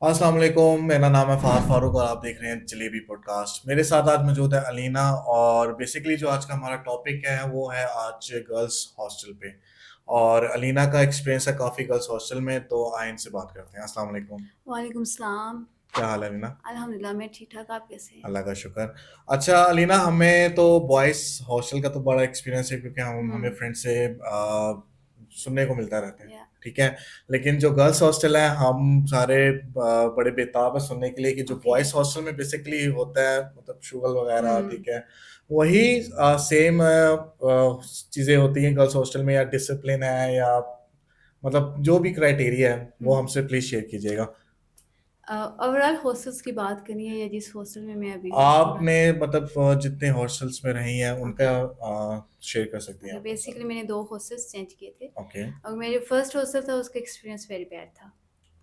अस्सलाम वालेकुम, मेरा नाम है फ़ाहद फ़ारूक और आप देख रहे हैं जलेबी पॉडकास्ट। मेरे साथ आज मौजूद है अलीना और बेसिकली जो आज का हमारा टॉपिक है वो है आज गर्ल्स हॉस्टल पे। और अलीना का एक्सपीरियंस है काफ़ी गर्ल्स हॉस्टल में, तो आए इनसे बात करते हैं। अस्सलाम वालेकुम। वालेकुम सलाम। क्या हाल है अलीना? अल्हम्दुलिल्लाह मैं ठीक-ठाक, आप कैसे हैं? अल्लाह का शुक्र। अच्छा अलीना, हमें तो बॉयज़ हॉस्टल का तो बड़ा एक्सपीरियंस है क्योंकि हम हमें हुँ, फ्रेंड से सुनने को मिलता रहता है, या ठीक है? लेकिन जो गर्ल्स हॉस्टल है हम सारे बड़े बेताब हैं सुनने के लिए कि जो ओके। बॉयज़ हॉस्टल में बेसिकली होता है मतलब शुगल वगैरह, हुँ, ठीक है? वही सेम चीज़ें होती हैं गर्ल्स हॉस्टल में या डिसिप्लिन है या मतलब जो भी क्राइटेरिया है वो हुँ। हमसे प्लीज़ शेयर कीजिएगा। ओवरऑल हॉस्टल्स की बात करनी है या जिस हॉस्टल में मैं अभी हूँ पूरा? आपने मतलब जितने हॉस्टल्स में रही हैं ओके, उनका शेयर कर सकती हैं ओके आप हमसे। बेसिकली मैंने 2 हॉस्टल्स चेंज किए थे ओके, और मेरे फर्स्ट हॉस्टल था उसका एक्सपीरियंस वेरी बैड था।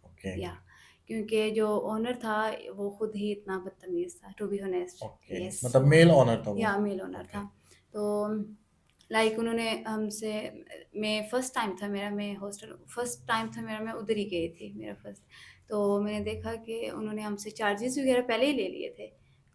ओके, या क्योंकि जो ओनर था वो खुद ही इतना बदतमीज़ था to be honest. Okay. Yes मतलब वो मेल ओनर था वो? या मेल ओनर ओके, था। तो लाइक उन्होंने हमसे मैं फर्स्ट टाइम था मेरा मैं हॉस्टल फर्स्ट टाइम था मेरा मैं उधर ही गई थी मेरा फर्स्ट। तो मैंने देखा कि उन्होंने हमसे चार्जेस वगैरह पहले ही ले लिए थे।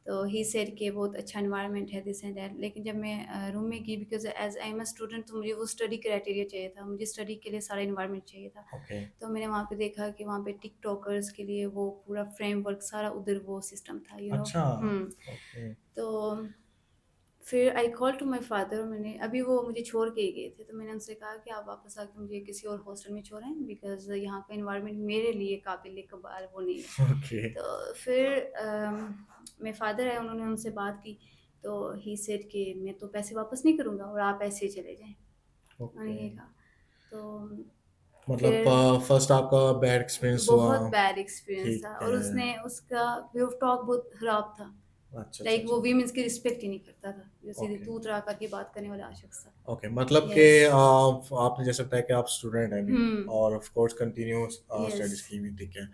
तो ही सेड कि बहुत अच्छा एनवायरनमेंट है दिस एंड दैट। लेकिन जब मैं रूम में गई because as I am a student तो मुझे वो स्टडी क्राइटेरिया चाहिए था। मुझे स्टडी के लिए सारा एनवायरनमेंट चाहिए था। ओके, तो मैंने वहाँ पे देखा कि वहाँ पे टिकटॉकर्स के लिए वो पूरा फ्रेमवर्क सारा उधर वो सिस्टम था यू नो। अच्छा, हुँ। ओके, तो फिर I called to my father और मैंने अभी वो मुझे छोड़ के ही गए थे, तो मैंने उनसे कहा कि आप वापस आके मुझे किसी और हॉस्टल में छोड़ें बिकॉज़ यहाँ का एनवायरनमेंट मेरे लिए काबिल-ए-कबाल वो नहीं है। ओके, तो फिर मेरे फादर आए उन्होंने उनसे बात की, तो ही सेड कि मैं तो पैसे वापस नहीं करूँगा और आप ऐसे ही चले जाएँ। ओके। उन्होंने ये कहा। तो मतलब फिर फर्स्ट आपका बैड एक्सपीरियंस हुआ, बहुत बैड एक्सपीरियंस था ठीक और है। उसने उसका वे ऑफ टॉक बहुत खराब था। अच्छा, अच्छा, लाइक वो अच्छा, वीमेंस की रिस्पेक्ट ही नहीं करता था। जो सीधे ओके, तू-तड़ा करके बात करने वाला शख्स था। ओके। मतलब कि यस। आपने जैसे बताया कि आप स्टूडेंट हैं अभी हुँ, और of course continue yes, studies की हुई, ठीक है।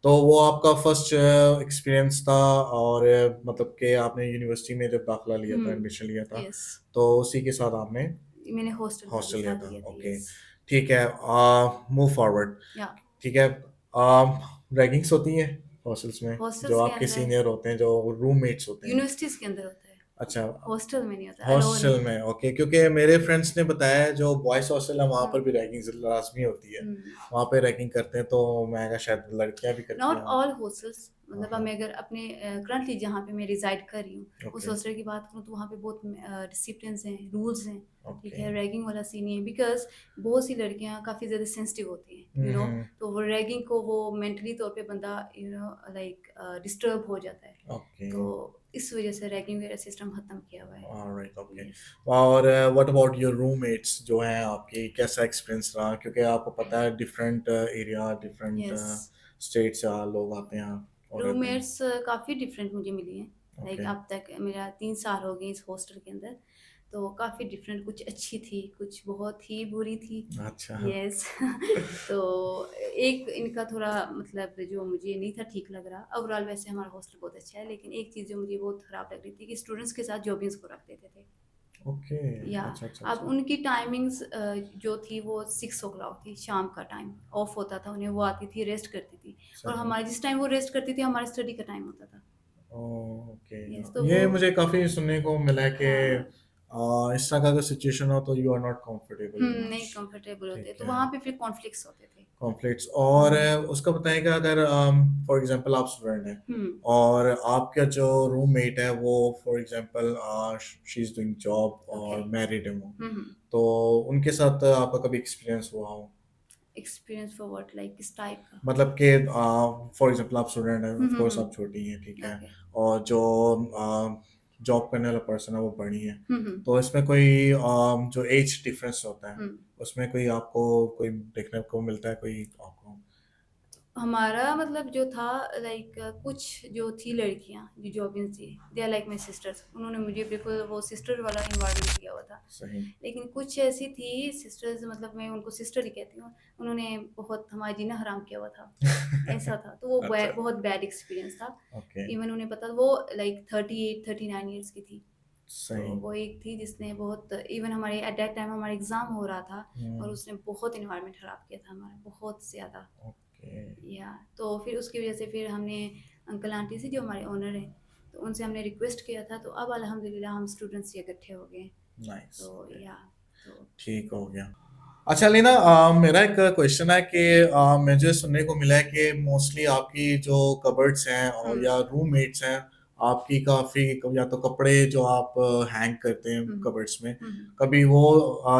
तो वो आपका फर्स्ट एक्सपीरियंस था और मतलब कि आपने यूनिवर्सिटी में जब दाखिला लिया था, हुँ, एडमिशन लिया था, यस। तो उसी के साथ आपने मैंने हॉस्टल का भी हॉस्टल लिया साथ था, लिया था, ओके, यस। ठीक है। मूव फॉरवर्ड, या ठीक है। रैगिंग्स होती हैं हॉस्टल्स में? जो हॉस्टल्स के आपके अंदर सीनियर होते हैं, जो रूममेट्स होते हैं? यूनिवर्सिटीज़ के अंदर होता है, अच्छा, हॉस्टल में नहीं होता, अलाउ नहीं हॉस्टल होता। में, ओके, क्योंकि मेरे फ्रेंड्स ने बताया है जो बॉयज़ हॉस्टल है वहाँ हुँ, पर भी रैगिंग लाज़मी होती है। हुँ। वहाँ पे रैगिंग करते हैं तो मैं कहा शायद लड़कियाँ भी करती नॉट हैं वहाँ। ऑल हॉस्टल्स हाँ, मतलब अब हाँ, मैं अगर अपने करंटली जहाँ पे मैं रिज़ाइड कर रही हूँ, उस ओके, हॉस्टल की बात करूँ तो वहाँ पे बहुत डिसिप्लिन्स हैं, रूल्स हैं, ठीक ओके। है? रैगिंग वाला सीन नहीं है बिकॉज़ बहुत सी लड़कियाँ काफ़ी ज़्यादा सेंसिटिव होती हैं, यू हुँ, नो हुँ, तो वो रैगिंग को वो मेंटली तौर पे बंदा यू नो लाइक डिस्टर्ब हो जाता है। ओके, तो इस वज़ह से रैगिंग वगैरह सिस्टम खत्म किया हुआ है। Alright, okay. यस, और व्हाट अबाउट योर रूममेट्स जो हैं आपके, कैसा एक्सपीरियंस रहा? क्योंकि आपको पता है different area, different yes. State से लोग आते हैं और रहते हैं। रूममेट्स काफ़ी डिफरेंट मुझे मिली हैं। लाइक ओके, अब तक मेरा 3 साल हो गए इस हॉस्टल के अंदर। तो काफ़ी डिफरेंट कुछ अच्छी थी, कुछ बहुत ही बुरी थी। अच्छा। यस तो एक इनका थोड़ा मतलब जो मुझे नहीं था ठीक लग रहा। ओवरऑल वैसे हमारा हॉस्टल बहुत अच्छा है, लेकिन एक चीज़ जो मुझे बहुत खराब लग रही थी कि स्टूडेंट्स के साथ जॉबिंग्स को रख देते थे। ओके, या अच्छा, अच्छा, अब अच्छा। उनकी टाइमिंग्स जो थी वो 6 ओ क्लॉक थी, शाम का टाइम ऑफ होता था उन्हें, वो आती थी, रेस्ट करती थी और सही। हमारे जिस टाइम वो रेस्ट करती थी, हमारे स्टडी का टाइम होता था। ओके, यस, तो वो ये मुझे काफ़ी सुनने को मिला है कि हाँ, इस तरह का अगर सिचुएशन हो तो यू आर नॉट कंफर्टेबल नहीं मच, कंफर्टेबल होते, ठीक तो है। वहाँ पे फिर कॉन्फ्लिक्ट्स होते थे। कॉन्फ्लिक्ट्स और उसका बताएं कि अगर फॉर एग्जांपल आप स्टूडेंट हैं हुँ, और आपका जो रूममेट है वो for example she is doing job okay. और मैरिड है वो, हुँ, हुँ। तो उनके साथ आपका कभी एक्सपीरियंस हुआ हो? एक्सपीरियंस फॉर व्हाट लाइक किस टाइप का? मतलब कि फॉर एग्जांपल आप स्टूडेंट हैं, हुँ, ऑफ हुँ, कोर्स आप हुँ। छोटी हैं, ठीक है, ओके। और जो जॉब करने वाला पर्सन है वो बड़ी है, हुँ, हुँ, तो इसमें कोई जो एज डिफरेंस होता है हुँ। उसमें कोई आपको कोई देखने को मिलता है कोई आपको? हमारा मतलब जो था लाइक कुछ जो थी लड़कियाँ जो जॉबिंग थी, they are like my sisters. उन्होंने मुझे बिल्कुल वो सिस्टर वाला एनवायरनमेंट दिया हुआ था। सही। लेकिन कुछ ऐसी थी सिस्टर्स मतलब मैं उनको सिस्टर ही कहती हूँ, उन्होंने बहुत हमारा जीना हराम किया हुआ था। ऐसा था, तो वो अच्छा, बहुत बैड एक्सपीरियंस था। ओके, इवन उन्हें पता वो लाइक 38, 39 इयर्स की थी। तो सही। वो एक थी जिसने बहुत इवन हमारे एट दैट टाइम हमारा एग्ज़ाम हो रहा था और हुँ, उसने बहुत एनवायरनमेंट खराब किया था हमारा, बहुत ज़्यादा। ओके। या तो फिर उसकी वजह से फिर हमने अंकल आंटी से जो हमारे ओनर हैं, तो उनसे हमने रिक्वेस्ट किया था, तो अब अल्हम्दुलिल्लाह हम स्टूडेंट्स इकट्ठे हो गए हैं। नाइस, तो ओके। या तो ठीक हो गया। अच्छा लीना, मेरा एक क्वेश्चन है कि मुझे सुनने को मिला है कि मोस्टली आपकी जो कबर्ड्स हैं और हुँ, या रूममेट्स हैं, आपकी काफ़ी या तो कपड़े जो आप हैंग करते हैं हुँ, कबर्ड्स में, हुँ। कभी वो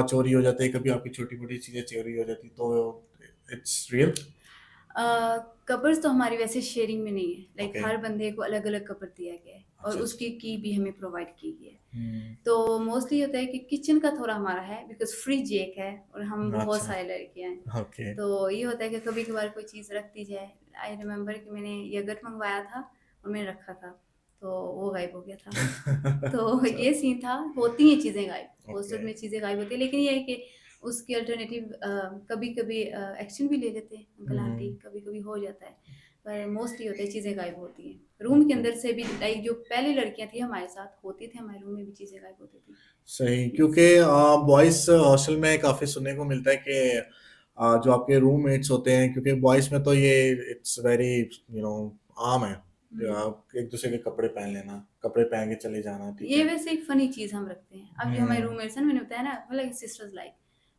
चोरी हो जाते हैं, कभी आपकी छोटी-मोटी चीज़ें चोरी हो जाती, तो इट्स रियल? अ, कपबोर्ड्स तो हमारी वैसे शेयरिंग में नहीं है, लाइक ओके। हर बंदे को अलग-अलग कपबोर्ड दिया गया है और अच्छा, अच्छा। उसकी की भी हमें प्रोवाइड की गई है। हुँ। तो मोस्टली होता है कि किचन का थोड़ा हमारा है, बिकॉज़ फ्रिज एक है और हम बहुत अच्छा, सारे लड़कियाँ हैं। ओके। तो ये होता है कि कभी-कभार कोई चीज़ रख दी जाए। आई रिमेंबर कि मैंने योगर्ट मँगवाया था और मैंने रखा था, तो वो गायब हो गया था। तो अच्छा, ये सीन था, होती हैं चीज़ें गायब, हॉस्टल ओके। में चीज़ें गायब होती हैं, लेकिन ये है कि उसकी अल्टरनेटिव कभी-कभी एक्शन भी ले लेते हैं अंकल आंटी, हुँ, कभी-कभी हो जाता है, पर मोस्टली होता है चीज़ें गायब होती हैं। रूम के ओके। अंदर से भी लाइक जो पहले लड़कियाँ थी हमारे साथ, होती थी हमारे रूम में भी चीज़ें गायब होती थी। सही, यस। क्योंकि बॉयज़ हॉस्टल में काफ़ी सुनने को मिलता है कि जो आपके रूममेट्स होते हैं, क्योंकि बॉयज़ में तो ये इट्स वेरी आम है, हुँ। एक दूसरे के कपड़े पहन लेना, कपड़े पहन के चले जाना, ठीक ये है। वैसे एक फ़नी चीज़ हम रखते हैं। अब जो हमारे हुँ, रूममेट्स हैं ना, मैंने बताया ना मतलब सिस्टर्स लाइक,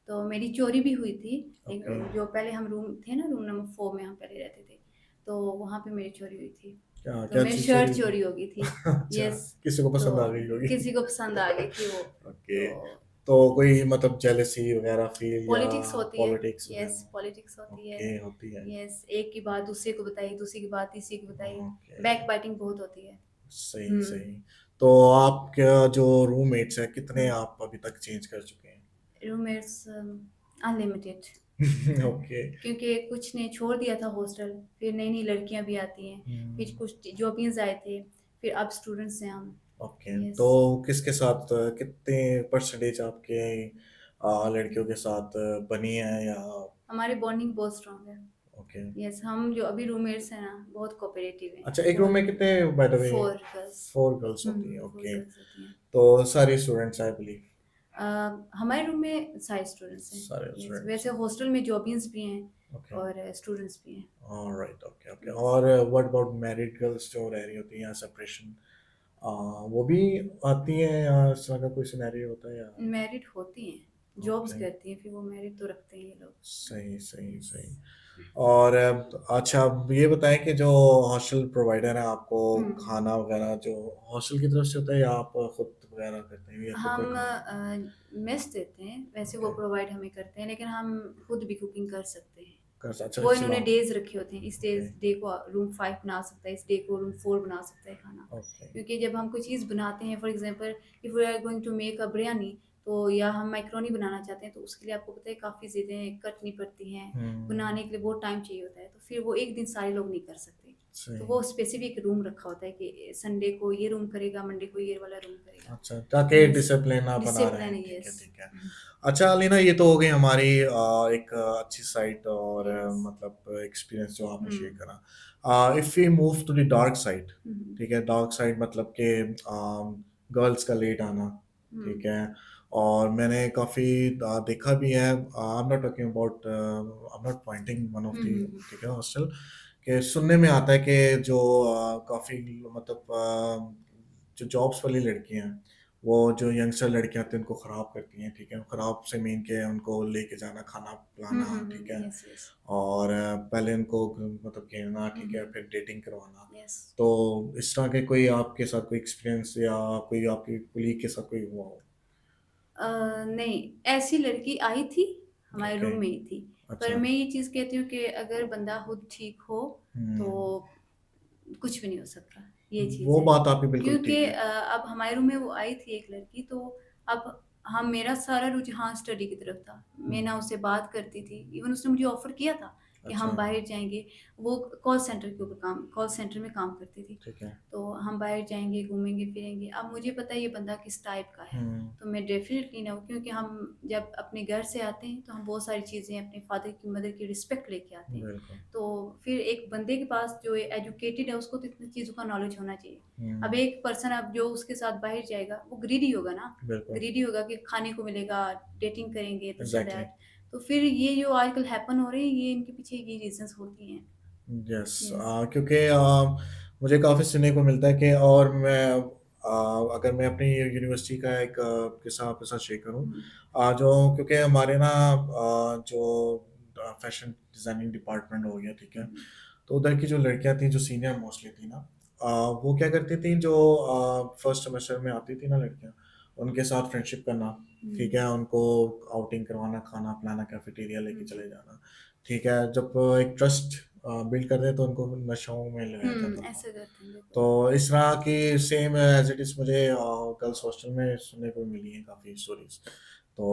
तो मेरी चोरी भी हुई थी। एक ओके। जो पहले हम रूम थे ना, रूम नंबर 4 में हम पहले रहते थे, तो वहाँ पे मेरी चोरी हुई थी। क्या तो क्या मेरी चीज़ चोरी शर्ट हुई थी? चोरी हो गई थी। अच्छा, यस, किसी को तो पसंद आ गई होगी। किसी को पसंद आ गई थी वो। ओके, तो तो कोई मतलब जेलसी वगैरह फ़ील या पॉलिटिक्स होती है। पॉलिटिक्स यस, वगैरह? पॉलिटिक्स होती है। ओके, होती है। यस, एक की बात दूसरे को बताई, दूसरे की बात तीसरे को बताई। ओके। बैकबाइटिंग बहुत होती है। सही, हुँ, सही। तो आपका जो रूममेट्स हैं, कितने हुँ। आप अभी तक चेंज कर चुके हैं? Roommates unlimited. ओके। क्योंकि कुछ ने छोड़ दिया था हॉस्टल, फिर नई-नई लड़कियाँ भी आती हैं, फिर हुँ, कुछ जॉबिन्स आए थे, फिर अब स्टूडेंट्स हैं हम। ओके। तो यस, किसके साथ कितने परसेंटेज आपके लड़कियों के साथ बनी है या हमारी बॉन्डिंग बहुत स्ट्रॉन्ग है। ओके। यस, हम जो अभी रूममेट्स हैं ना, बहुत कोऑपरेटिव हैं, अच्छा, एक रूम बहुत। में कितने by the way 4 girls. 4 girls हुँ, होती हैं, 4 ओके। गर्ल्स होती हैं। तो सारी स्टूडेंट्स आई बिलीव? अ, हमारे रूम में सारे स्टूडेंट्स हैं। सारे यस, स्टूडेंट्स वैसे हैं, हॉस्टल में जॉबिन्स भी हैं ओके। और स्टूडेंट्स भी हैं। Alright, okay, okay. यस। और व्हाट अबाउट मैरिड गर्ल्स जो रह रही होती हैं या सेपरेशन, वो भी आती हैं या इस तरह का कोई सिनेरियो होता है या मैरिड होती हैं, जॉब्स ओके, करती हैं, फिर वो मैरिड तो रखते हैं ये लोग। सही, सही, यस। सही। और अच्छा, अब ये बताएँ कि जो हॉस्टल प्रोवाइडर है आपको हुँ। खाना वगैरह जो हॉस्टल की तरफ से होता है या आप खुद वगैरह करते हैं या खुद का हम खाना? मेस देते हैं, वैसे वो ओके, प्रोवाइड हमें करते हैं, लेकिन हम खुद भी कुकिंग कर सकते हैं। अच्छा वो इन्होंने चला डेज़ रखे होते हैं, इस ओके, डे को रूम 5 बना सकता है, इस डे को रूम 4 बना सकता है खाना। ओके, क्योंकि जब हम कोई चीज़ बनाते हैं, for example if we are going to make a biryani, तो या हम मैकरोनी बनाना चाहते हैं, तो उसके लिए आपको पता है काफ़ी चीज़ें कटनी पड़ती हैं, हुँ, बनाने के लिए बहुत टाइम चाहिए होता है, तो फिर वो एक दिन सारे लोग नहीं कर सकते। तो सही। वो स्पेसिफ़िक रूम रखा होता है कि संडे को ये रूम करेगा, मंडे को ये वाला रूम करेगा। अच्छा, ताकि यस, डिसिप्लिन आप बना रहे डिसिप्लिन हैं, है, ठीक है, यस। ठीक है। अच्छा अलीना, ये तो हो गई हमारी एक अच्छी साइड और यस। मतलब एक्सपीरियंस जो आपने हुँ। शेयर करा। If we move to the dark side, hmm, hmm. ठीक है, डार्क साइड मतलब कि गर्ल्स का लेट आना, हुँ, ठीक है, और मैंने काफ़ी देखा भी है, I am not talking about, I am not pointing one of hmm, the, hmm, hmm. ठीक है, हॉस्टल के सुनने में आता है कि जो काफ़ी मतलब जो जॉब्स वाली लड़कियाँ हैं, वो जो यंगस्टर लड़कियाँ होती हैं उनको ख़राब करती हैं, ठीक है? ख़राब से मीन के उनको लेके जाना, खाना हुँ, पिलाना, हुँ, ठीक हुँ। है? Yes, yes. और पहले उनको मतलब घेरना, हुँ, ठीक है? हुँ। फिर डेटिंग करवाना। यस। तो इस तरह के कोई आपके साथ कोई एक्सपीरियंस या कोई आपकी कलीग के साथ कोई हुआ हो? नहीं, ऐसी लड़की आई थी, हमारे ओके, रूम में ही थी। पर अच्छा। मैं ये चीज़ कहती हूँ कि अगर बंदा खुद ठीक हो, तो हुँ, कुछ भी नहीं हो सकता, ये चीज़ वो है। बात आपकी बिल्कुल क्योंकि ठीक है। अब हमारे रूम में वो आई थी एक लड़की, तो अब हम मेरा सारा रुझान स्टडी की तरफ था। मैं हुँ, ना उससे बात करती थी, इवन उसने मुझे ऑफ़र किया था कि अच्छा, हम बाहर जाएँगे। वो कॉल सेंटर में काम करती थी। ठीक है। तो हम बाहर जाएँगे, घूमेंगे-फिरेंगे। अब मुझे पता है ये बंदा किस टाइप का है, हुँ, तो मैं डेफ़िनिटली ना, क्योंकि हम जब अपने घर से आते हैं, तो हम बहुत सारी चीज़ें अपने फ़ादर की, मदर की रिस्पेक्ट लेके आते हैं। बिल्कुल। तो फिर एक बंदे के पास जो एजुकेटेड है, उसको तो इतनी चीज़ों का नॉलेज होना चाहिए। अब हुँ, एक पर्सन अब जो उसके साथ बाहर जाएगा, वो ग्रीडी होगा ना, बिल्कुल, ग्रीडी होगा कि खाने को मिलेगा, डेटिंग करेंगे, दिस एंड एग्ज़ैक्टली। दैट। तो फिर ये जो आजकल हैपन हो रहे हैं, ये इनके पीछे ये रीज़न्स होती हैं। Yes, yes. क्योंकि मुझे काफ़ी सुनने को मिलता है कि और मैं अगर मैं अपनी यूनिवर्सिटी का एक किस्सा आपके साथ शेयर करूँ, हुँ, जो क्योंकि हमारे ना जो फैशन डिज़ाइनिंग डिपार्टमेंट हो गया, ठीक है? हुँ, तो उधर की जो लड़कियाँ थीं, जो सीनियर मोस्टली थी ना, वो क्या करती थीं, जो फर्स्ट सेमेस्टर में आती थी ना लड़कियाँ, उनके साथ फ्रेंडशिप करना, ठीक हुँ, है? उनको आउटिंग करवाना, खाना-पिलाना, कैफेटेरिया लेके हुँ, चले जाना, ठीक है? जब एक ट्रस्ट बिल्ड कर दें तो उनको नशों में लगाया जाता था। ऐसे करते हैं बिल्कुल। तो इस तरह की सेम एज़ इट इज़ मुझे गर्ल्स हॉस्टल में सुनने को मिली हैं काफ़ी स्टोरीज़। तो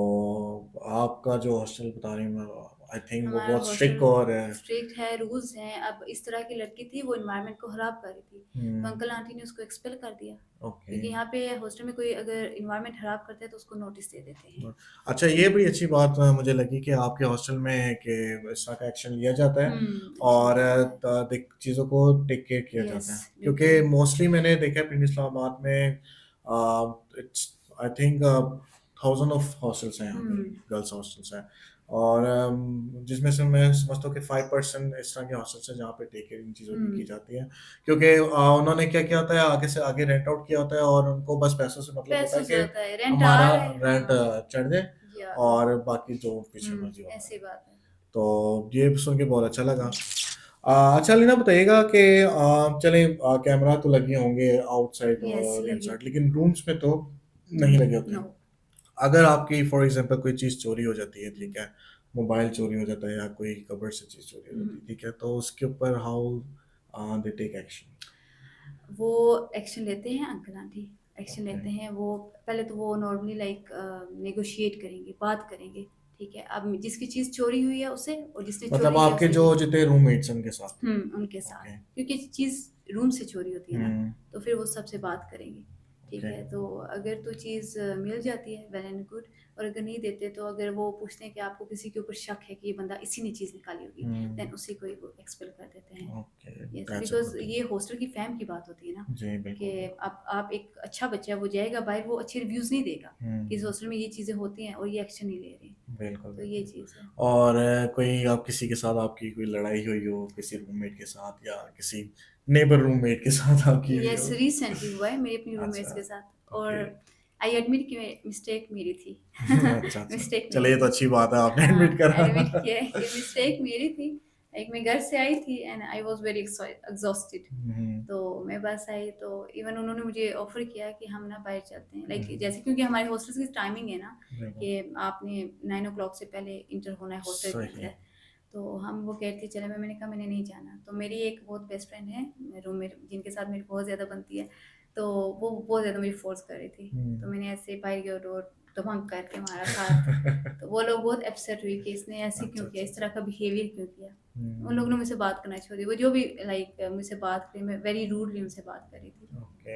आपका जो हॉस्टल बता रही हैं, आई थिंक वो हमारा बहुत स्ट्रिक्ट हॉस्टल और स्ट्रिक्ट है, रूल्स हैं। अब इस तरह की लड़की थी, वो एनवायरनमेंट को खराब कर रही थी। तो हुँ, अंकल आंटी ने उसको एक्सपेल कर दिया, ओके। क्योंकि यहाँ पे हॉस्टल में कोई अगर एनवायरनमेंट खराब करता है तो उसको नोटिस दे देते हैं। अच्छा, ये बड़ी अच्छी बात मुझे लगी कि आपके हॉस्टल में कि इस तरह का एक्शन लिया जाता है एक्शन और लिया जाता है। चीज़ों को टेक केयर किया यस, जाता है, क्योंकि बिल्कुल। मोस्टली मैंने देखा है पिंडी इस्लामाबाद में, it's I think thousand of hostels हैं यहाँ पे, हुँ, गर्ल्स हॉस्टल्स हैं, और जिसमें से मैं समझता हूँ कि 5% इस तरह के हॉस्टल्स हैं जहाँ पे टेक केयर इन चीज़ों की हुँ, जाती है, क्योंकि उन्होंने क्या किया होता है, आगे से आगे रेंट आउट किया होता है और उनको बस पैसों से मतलब होता है पैसों से कि होता है, रेंट आ हमारा रहा है, रेंट हाँ, चढ़ जाए या और बाकी जो पीछे मर्जी होता ऐसी है। बात है। तो ये सुन के बहुत अच्छा लगा। अच्छा लीना बताइएगा कि चलें, कैमरा तो लगे होंगे आउटसाइड यस, और लगे। इनसाइड, लेकिन रूम्स में तो नहीं लगे होते नो। हैं। अगर आपकी फॉर एग्ज़ाम्पल कोई चीज़ चोरी हो जाती है, हुँ, ठीक है? मोबाइल चोरी हो जाता है या कोई कबर्ड से चीज़ चोरी हो हुँ। जाती है, ठीक है? तो उसके ऊपर हाउ दे टेक एक्शन? वो एक्शन लेते हैं अंकल आंटी, एक्शन ओके। लेते हैं। वो पहले तो वो नॉर्मली लाइक नेगोशिएट करेंगे, बात करेंगे, ठीक है? अब जिसकी चीज़ चोरी हुई है उसे, और जिसने मतलब चोरी किया आपके उसे जो भी। जितने रूममेट्स हैं उनके साथ? उनके साथ, ओके। क्योंकि चीज़ रूम से चोरी होती है ना, हुँ, तो फिर वो सबसे बात करेंगे, ठीक ओके। है? तो अगर तो चीज़ मिल जाती है, वेल एंड गुड, और अगर नहीं देते तो अगर वो पूछते हैं कि आपको किसी के ऊपर शक है कि ये बंदा इसी ने चीज़ निकाली होगी, हुँ, देन उसी को ही वो एक्सपेल कर देते हैं। Okay, yes, that's a because good thing. ये हॉस्टल की फ़ैम की बात होती है ना, जी, कि बिल्कुल, बिल्कुल। आप एक अच्छा बच्चा है, वो जाएगा बाहर, वो अच्छे रिव्यूज़ नहीं देगा कि इस हुँ, हॉस्टल में ये चीज़ें होती हैं और ये एक्शन नहीं ले रहे। बिल्कुल, तो ये बिल्कुल। चीज़ है। और कोई आप किसी के साथ आपकी कोई लड़ाई हुई हो, किसी रूममेट के साथ या किसी नेबर रूममेट के साथ आपकी हुई यस, हो? रिसेंटली हुआ है मेरी अपनी अच्छा, रूममेट्स के साथ, और ओके। आई एडमिट कि मिस्टेक मेरी थी। अच्छा, अच्छा। मिस्टेक चलिए मेरी ये तो थी। अच्छी बात है आपने एडमिट हाँ, करा। एडमिट किया है कि मिस्टेक मेरी थी। लाइक मैं घर से आई थी and I was very exhausted. हुँ, तो मैं बस आई तो इवन उन्होंने मुझे ऑफ़र किया कि हम ना बाहर चलते हैं। लाइक हुँ, जैसे, क्योंकि हमारे हॉस्टल्स की टाइमिंग है ना बिल्कुल। कि आपने 9 ओ क्लॉक से पहले इंटर होना है हॉस्टल के सही। अंदर। तो हम वो कह रही थी चलो, मैंने कहा मैंने नहीं जाना। तो मेरी एक बहुत बेस्ट फ्रेंड है रूममेट, जिनके साथ मेरी बहुत ज़्यादा बनती है। तो वो बहुत ज़्यादा मुझे फ़ोर्स कर रही थी। तो हुँ। मैंने ऐसे बाहर की डोर धमाक करके मारा साथ। तो वो लोग बहुत अपसेट हुई कि इसने ऐसे अच्छा, क्यों किया, अच्छा, इस अच्छा। तरह का बिहेवियर क्यों किया। उन लोगों हुँ, ने मुझसे बात करना छोड़ दी। वो जो भी लाइक मुझसे बात करी, मैं वेरी रूडली उनसे बात कर रही थी। ओके।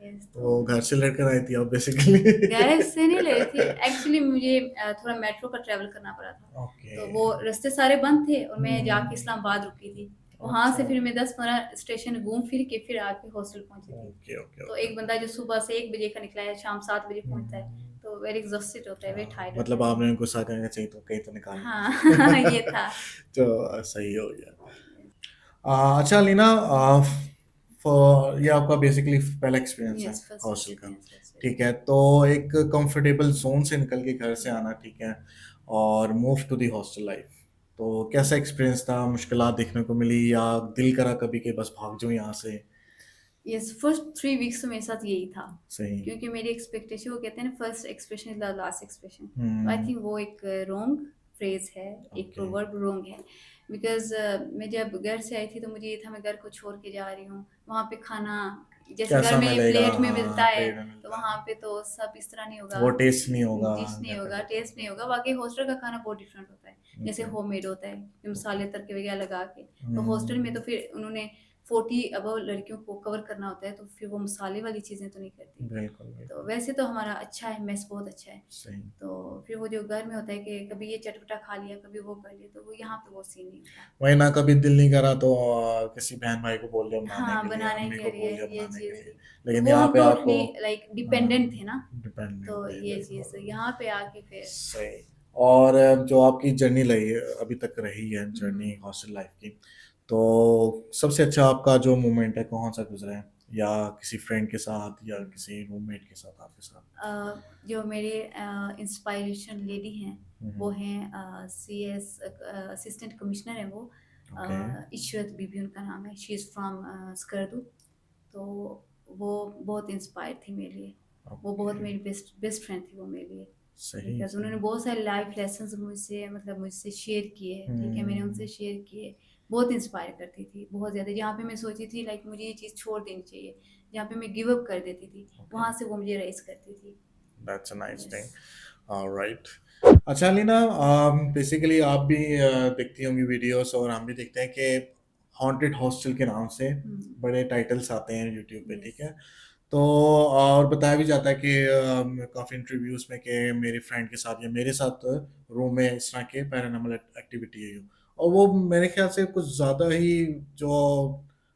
यस, तो वो घर से लड़कर आई थी आप बेसिकली। घर से नहीं ले रही थी। एक्चुअली मुझे थोड़ा मेट्रो का ट्रैवल करना पड़ा था। ओके। तो वो रास्ते सारे बंद थे और मैं जाके हुँ, इस्लामाबाद रुकी थी। वहाँ से अच्छा। फिर मैं 10-15 स्टेशन घूम फिर के फिर आके हॉस्टल पहुँची थी। ओके, ओके, तो ओके, एक ओके। बंदा जो सुबह से 1 बजे का निकला है, शाम 7 बजे हुँ, पहुँचता है, तो वेरी एग्ज़ॉस्टेड होता है, वेरी टायर्ड होता मतलब है। आपने गुस्सा करना चाहिए तो कहीं तो निकाल ही हाँ, दिया। ये था। तो सही हो गया। अच्छा लीना, ये आपका बेसिकली पहला एक्सपीरियंस है यस, फर्स्ट हॉस्टल का, एक्सपीरियंस, यस, वेरी ठीक है? तो एक कंफर्टेबल ज़ोन से निकल के घर से आना, ठीक है? और move to the hostel life, तो कैसा एक्सपीरियंस था? मुश्किलात देखने को मिली या दिल करा कभी कि बस भाग जाऊँ यहाँ से? यस, फर्स्ट 3 वीक्स तो मेरे साथ यही था। सही। क्योंकि मेरी एक्सपेक्टेशन, वो कहते हैं ना, first expression is the last expression. तो आई हुँ, थिंक वो एक रॉन्ग फ्रेज़ है, एक ओके। प्रोवर्ब रॉन्ग है। बिकॉज़ मैं जब घर से आई थी तो मुझे ये था मैं घर को छोड़ के जा रही हूँ। वहाँ पे खाना जैसे घर कैसा में मिलेगा? प्लेट में मिलता हाँ, है, ट्रेड में तो मिलता है। वहाँ पे तो सब इस तरह नहीं होगा, वो टेस्ट नहीं होगा डिश नहीं घर पे होगा, जैसा टेस्ट होता नहीं होगा। बाकी हॉस्टल का खाना बहुत डिफरेंट होता है। है। जैसे ओके, होममेड होता है, ओके। मसाले तड़के वगैरह लगा के। तो हॉस्टल में तो हुँ, फिर उन्होंने 40 अबव लड़कियों को कवर करना होता है, तो फिर वो मसाले वाली चीज़ें तो नहीं करती। बिल्कुल, तो बिल्कुल। वैसे तो हमारा अच्छा है, मेस बहुत अच्छा है। सही। तो फिर वो जो घर में होता है कि कभी ये चटपटा खा लिया, कभी वो कर लिया, तो वो यहाँ पे वो सीन नहीं होता। वही ना, कभी दिल नहीं करा तो किसी बहन भाई को बोल दिया बनाने हाँ, के लिए, बनाने अम्मी के को लिए बोल दिया ये बनाने के चीज़ लिए, थी। तो लेकिन वो यहाँ हम पे आपको टोटली लाइक डिपेंडेंट थे ना, डिपेंड नहीं तो होते, ये बिल्कुल, चीज़, तो यहाँ पे आके फिर सही। और जो आपकी जर्नी रही अभी तक रही है जर्नी हॉस्टल लाइफ की, तो सबसे अच्छा आपका जो मोमेंट है कौन सा गुजरा है, या किसी फ्रेंड के साथ या किसी रूममेट के साथ आपके साथ? जो मेरे इंस्पायरेशन लेडी हैं वो हम्म। हैं सीएस असिस्टेंट कमिश्नर हैं वो, ओके। इशरत बीबी उनका नाम है, शी इज़ फ्रॉम स्कर्दू। तो वो बहुत इंस्पायर थी मेरे लिए, वो बहुत ओके। मेरी बेस्ट बेस्ट फ्रेंड थी वो मेरे लिए। ठीक सही है, तो सही। उन्होंने बहुत सारे लाइफ लेसन्स मुझसे मतलब मुझसे शेयर किए, ठीक है, मैंने हम्म। उनसे शेयर किए। बहुत इंस्पायर करती थी, बहुत ज़्यादा। जहाँ पे मैं सोची थी लाइक मुझे ये चीज़ छोड़ देनी चाहिए, जहाँ पे मैं गिव अप कर देती थी, ओके। वहाँ से वो मुझे रेज़ करती थी। That's a nice yes. Thing. Alright. अच्छा लीना, बेसिकली आप भी देखती होंगी वीडियोस, और हम भी देखते हैं कि हॉन्टेड हॉस्टल के नाम से हुँ, बड़े टाइटल्स आते हैं यूट्यूब पे, यस। ठीक है? तो और बताया भी जाता है कि काफ़ी इंटरव्यूज में कि मेरे फ्रेंड के साथ या मेरे साथ रूम में इस तरह के पैरानॉर्मल एक्टिविटी है, और वो मेरे ख्याल से कुछ ज़्यादा ही जो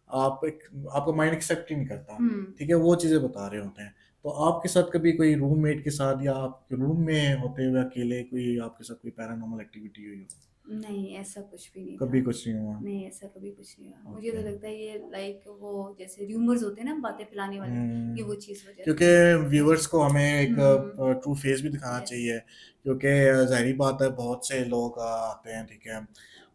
आप एक आपका माइंड एक्सेप्ट ही नहीं करता, हुँ। ठीक है, वो चीज़ें बता रहे होते हैं। तो आपके साथ कभी कोई रूममेट के साथ या आपके रूम में होते हुए अकेले कोई आपके साथ कोई पैरानॉर्मल एक्टिविटी हुई हो? नहीं, ऐसा कुछ भी नहीं कभी था। कुछ नहीं हुआ? नहीं, ऐसा कभी कुछ नहीं हुआ। मुझे ओके। तो लगता है ये लाइक वो जैसे र्यूमर्स होते हैं ना बातें फैलाने वाले, ये वो चीज़ हो क्योंकि जाती है। व्यूअर्स को हमें एक हुँ, ट्रू फेस भी दिखाना यस, चाहिए, क्योंकि ज़ाहिर बात है बहुत से लोग आते हैं, ठीक है,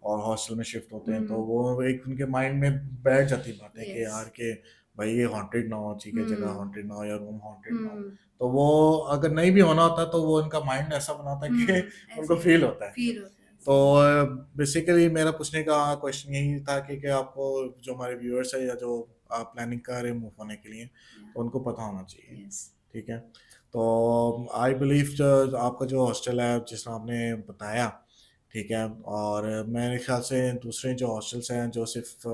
और हॉस्टल में शिफ्ट होते हैं, तो हुँ, वो एक उनके माइंड में बैठ जाती बातें कि यस, यार के भाई ये हॉन्टेड ना हो, ठीक है, जगह हुँ, हॉन्टेड ना हो या रूम हॉन्टेड ना हो। हुँ, तो वो अगर नहीं भी होना होता तो वो उनका माइंड ऐसा बनाता है कि ऐसे उनको ही फील होता है। फ़ील होता है, तो सही बात। बेसिकली मेरा पूछने का क्वेश्चन यही था कि आपको जो हमारे व्यूअर्स है या जो आप प्लानिंग कर रहे हैं मूव होने के लिए, या, तो उनको पता होना चाहिए, यस। ठीक है? तो आई बिलीव जो आपका जो हॉस्टल है जिस तरह आपने बताया, ठीक है, और मेरे ख्याल से दूसरे जो हॉस्टल्स हैं जो सिर्फ़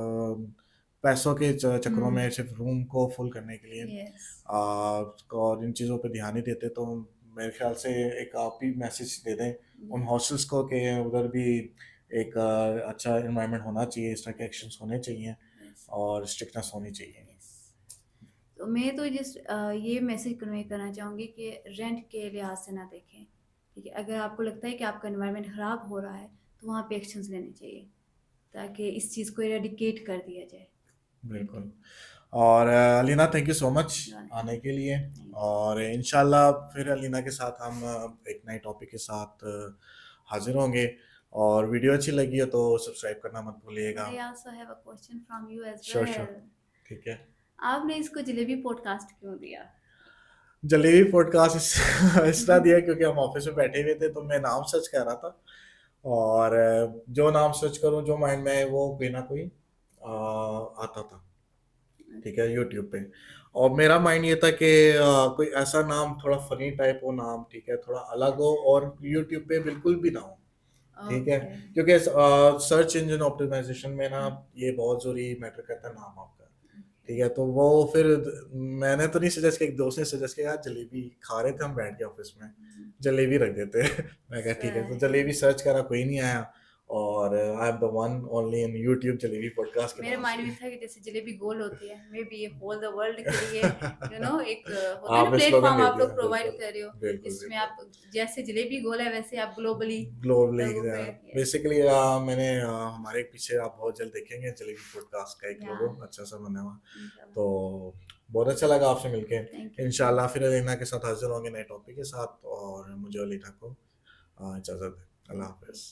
पैसों के चक्करों हुँ, में सिर्फ़ रूम को फुल करने के लिए यस, और इन चीज़ों पे ध्यान नहीं देते, तो मेरे ख्याल से एक आप भी मैसेज दे दें उन यस, हॉस्टल्स को कि उधर भी एक अच्छा एनवायरनमेंट होना चाहिए, इस तरह के एक्शंस होने चाहिए यस, और स्ट्रिक्टनेस होनी चाहिए। यस। तो मैं तो जस्ट ये मैसेज कन्वे करना चाहूँगी कि रेंट के लिहाज से ना देखें, ठीक है? अगर आपको लगता है कि आपका एनवायरनमेंट ख़राब हो रहा है, तो वहाँ पे एक्शंस लेने चाहिए, ताकि इस चीज़ को इरेडिकेट कर दिया जाए। ठीक है? बिल्कुल। और Alina, thank you so much welcome, आने के लिए, थैंक यू। और इंशाल्लाह फिर अलीना के साथ हम एक नए टॉपिक के साथ हाज़िर होंगे, और वीडियो अच्छी लगी हो तो सब्सक्राइब करना मत भूलिएगा। I also have a question from you as sure, sure. Well. ठीक है। आपने इसको जलेबी पॉडकास्ट क्यों दिया? जलेबी पॉडकास्ट इसलिए दिया क्योंकि हम ऑफिस में बैठे हुए थे, तो मैं नाम सर्च कर रहा था, और जो नाम सर्च करूँ जो माइंड में आए वो कोई ना कोई आता था, ठीक है, यूट्यूब पे। और मेरा माइंड ये था कि कोई ऐसा नाम थोड़ा फनी टाइप हो नाम, ठीक है, थोड़ा अलग हो और यूट्यूब पे बिल्कुल भी ना हो, ठीक है, ओके। क्योंकि सर्च इंजन ऑप्टिमाइजेशन में ना ये बहुत ज़रूरी मैटर करता है नाम आपका, ठीक है, तो वो फिर मैंने तो नहीं सजेस्ट किया, एक दोस्त ने सजेस्ट किया, यार जलेबी खा रहे थे हम बैठ के ऑफिस में, जलेबी रख देते मैं कहा ठीक है, तो सही। जलेबी सर्च करा, कोई नहीं आया, और I am the one only in YouTube jalebi podcast के मेरे नाम माइंड से। में था कि जैसे जलेबी गोल होती है, मे बी ये होल द वर्ल्ड के लिए एक होता है ना आपने स्लोगन प्लेटफॉर्म दे आप दिया, लोग प्रोवाइड बिल्कुल, कर रहे हो, बिल्कुल, जिसमें बिल्कुल। आप जैसे जलेबी गोल है वैसे आप ग्लोबली ग्लोबली लोगों पे। यस। बेसिकली मैंने हमारे पीछे आप बहुत जल्द देखेंगे जलेबी पॉडकास्ट का एक या, लोगो अच्छा सा बना हुआ, इंशाल्लाह। तो बहुत अच्छा लगा आपसे मिलके। थैंक यू सो इंशाल्लाह मच। फिर अलीना के साथ हाजिर होंगे नए टॉपिक के साथ, और मुझे अलीना को इजाज़त दें। अल्लाह हाफ़िज़।